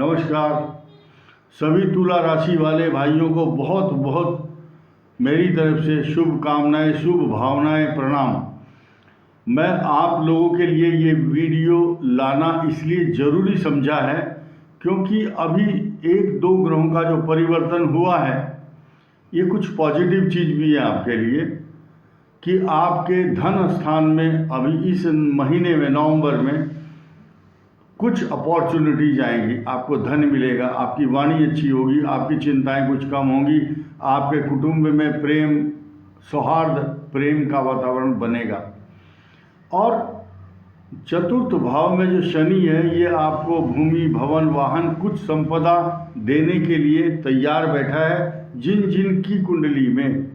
नमस्कार। सभी तुला राशि वाले भाइयों को बहुत बहुत मेरी तरफ से शुभकामनाएं, शुभ भावनाएं, प्रणाम। मैं आप लोगों के लिए ये वीडियो लाना इसलिए ज़रूरी समझा है क्योंकि अभी एक दो ग्रहों का जो परिवर्तन हुआ है ये कुछ पॉजिटिव चीज़ भी है आपके लिए कि आपके धन स्थान में अभी इस महीने में, नवंबर में, कुछ अपॉर्चुनिटीज आएंगी। आपको धन मिलेगा, आपकी वाणी अच्छी होगी, आपकी चिंताएं कुछ कम होंगी, आपके कुटुंब में प्रेम, सौहार्द, प्रेम का वातावरण बनेगा। और चतुर्थ भाव में जो शनि है ये आपको भूमि, भवन, वाहन, कुछ संपदा देने के लिए तैयार बैठा है। जिन जिन की कुंडली में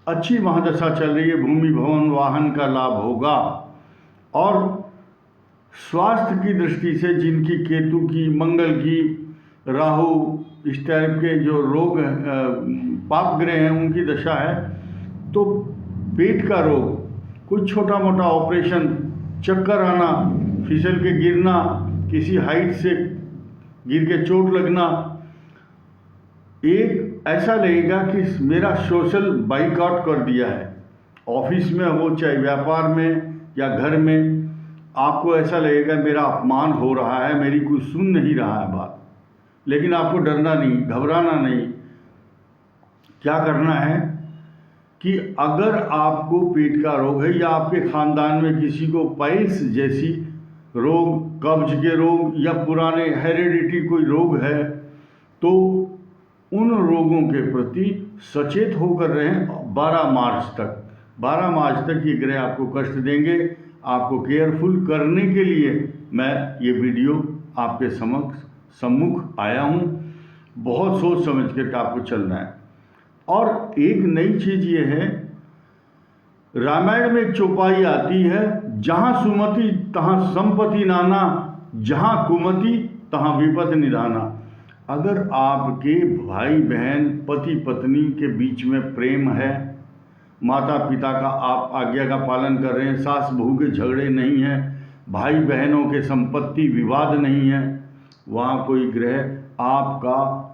अच्छी महादशा चल रही है, भूमि, भवन, वाहन का लाभ होगा। और स्वास्थ्य की दृष्टि से जिनकी केतु की, मंगल की, राहु, इस टाइप के जो रोग पाप ग्रह हैं उनकी दशा है, तो पेट का रोग, कुछ छोटा मोटा ऑपरेशन, चक्कर आना, फिसल के गिरना, किसी हाइट से गिर के चोट लगना, एक ऐसा लगेगा कि मेरा सोशल बाइकआउट कर दिया है। ऑफिस में हो चाहे व्यापार में या घर में, आपको ऐसा लगेगा मेरा अपमान हो रहा है, मेरी कोई सुन नहीं रहा है बात। लेकिन आपको डरना नहीं, घबराना नहीं। क्या करना है कि अगर आपको पेट का रोग है या आपके खानदान में किसी को पाइल्स जैसी रोग, कब्ज के रोग या पुराने हेरिडिटी कोई रोग है, तो उन रोगों के प्रति सचेत होकर रहें। 12 मार्च तक 12 मार्च तक ये ग्रह आपको कष्ट देंगे। आपको केयरफुल करने के लिए मैं ये वीडियो आपके सम्मुख आया हूँ। बहुत सोच समझ कर आपको चलना है। और एक नई चीज़ ये है, रामायण में एक चौपाई आती है, जहाँ सुमति तहाँ संपत्ति नाना, जहाँ कुमति तहाँ विपद निधाना। अगर आपके भाई बहन, पति पत्नी के बीच में प्रेम है, माता पिता का आप आज्ञा का पालन कर रहे हैं, सास बहू के झगड़े नहीं हैं, भाई बहनों के संपत्ति विवाद नहीं है, वहाँ कोई ग्रह आपका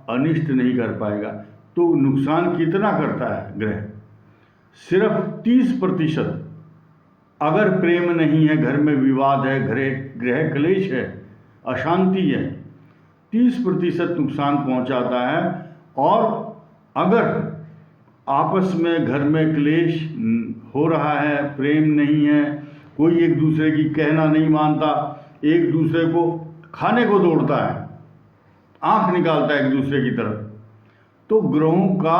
अनिष्ट नहीं कर पाएगा। तो नुकसान कितना करता है ग्रह? सिर्फ 30%। अगर प्रेम नहीं है, घर में विवाद है, ग्रह क्लेश है, अशांति है, 30% नुकसान पहुंचाता है। और अगर आपस में घर में क्लेश हो रहा है, प्रेम नहीं है, कोई एक दूसरे की कहना नहीं मानता, एक दूसरे को खाने को दौड़ता है, आंख निकालता है एक दूसरे की तरफ, तो ग्रहों का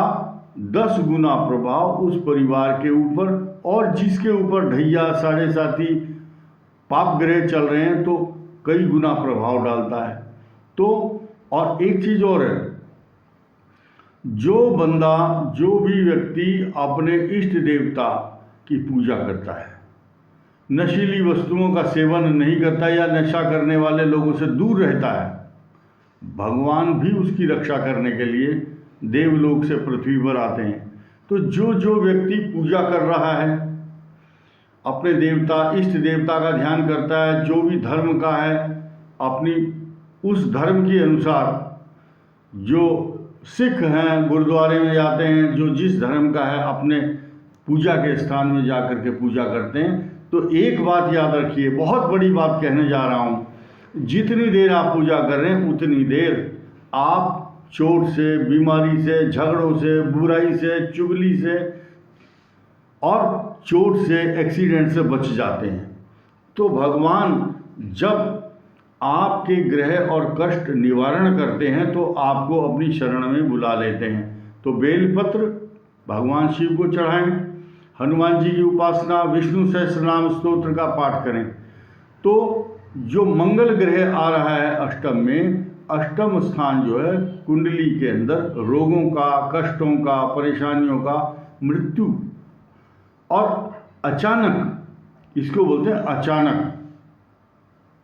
10 गुना प्रभाव उस परिवार के ऊपर, और जिसके ऊपर ढैया, साढ़े साथी, पाप ग्रह चल रहे हैं तो कई गुना प्रभाव डालता है। तो और एक चीज़ और है, जो भी व्यक्ति अपने इष्ट देवता की पूजा करता है, नशीली वस्तुओं का सेवन नहीं करता या नशा करने वाले लोगों से दूर रहता है, भगवान भी उसकी रक्षा करने के लिए देवलोक से पृथ्वी पर आते हैं। तो जो व्यक्ति पूजा कर रहा है, अपने देवता, इष्ट देवता का ध्यान करता है, जो भी धर्म का है, अपनी उस धर्म के अनुसार, जो सिख हैं गुरुद्वारे में जाते हैं, जो जिस धर्म का है अपने पूजा के स्थान में जा कर के पूजा करते हैं। तो एक बात याद रखिए, बहुत बड़ी बात कहने जा रहा हूँ, जितनी देर आप पूजा कर रहे हैं उतनी देर आप चोट से, बीमारी से, झगड़ों से, बुराई से, चुगली से और चोट से, एक्सीडेंट से बच जाते हैं। तो भगवान जब आपके ग्रह और कष्ट निवारण करते हैं तो आपको अपनी शरण में बुला लेते हैं। तो बेलपत्र भगवान शिव को चढ़ाएं, हनुमान जी की उपासना, विष्णु सहस्त्रनाम स्तोत्र का पाठ करें। तो जो मंगल ग्रह आ रहा है अष्टम में, अष्टम स्थान जो है कुंडली के अंदर रोगों का, कष्टों का, परेशानियों का, मृत्यु और अचानक, इसको बोलते हैं अचानक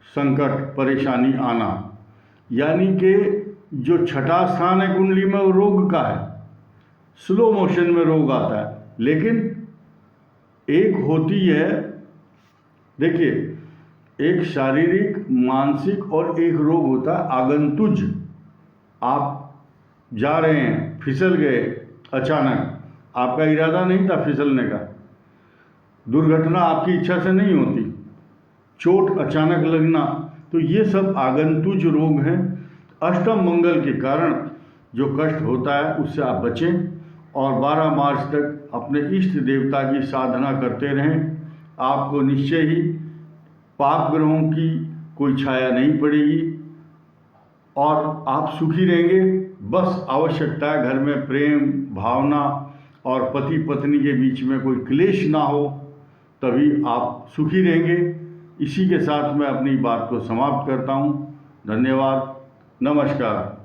संकट, परेशानी आना, यानी कि जो छठा स्थान है कुंडली में वो रोग का है, स्लो मोशन में रोग आता है। लेकिन एक होती है, देखिए एक शारीरिक, मानसिक और एक रोग होता है आगंतुज। आप जा रहे हैं, फिसल गए अचानक, आपका इरादा नहीं था फिसलने का, दुर्घटना आपकी इच्छा से नहीं होती, चोट अचानक लगना, तो ये सब आगंतुज रोग हैं। अष्टम मंगल के कारण जो कष्ट होता है उससे आप बचें और 12 मार्च तक अपने इष्ट देवता की साधना करते रहें। आपको निश्चय ही पाप ग्रहों की कोई छाया नहीं पड़ेगी और आप सुखी रहेंगे। बस आवश्यकता है घर में प्रेम भावना और पति पत्नी के बीच में कोई क्लेश ना हो, तभी आप सुखी रहेंगे। इसी के साथ मैं अपनी बात को समाप्त करता हूँ। धन्यवाद, नमस्कार।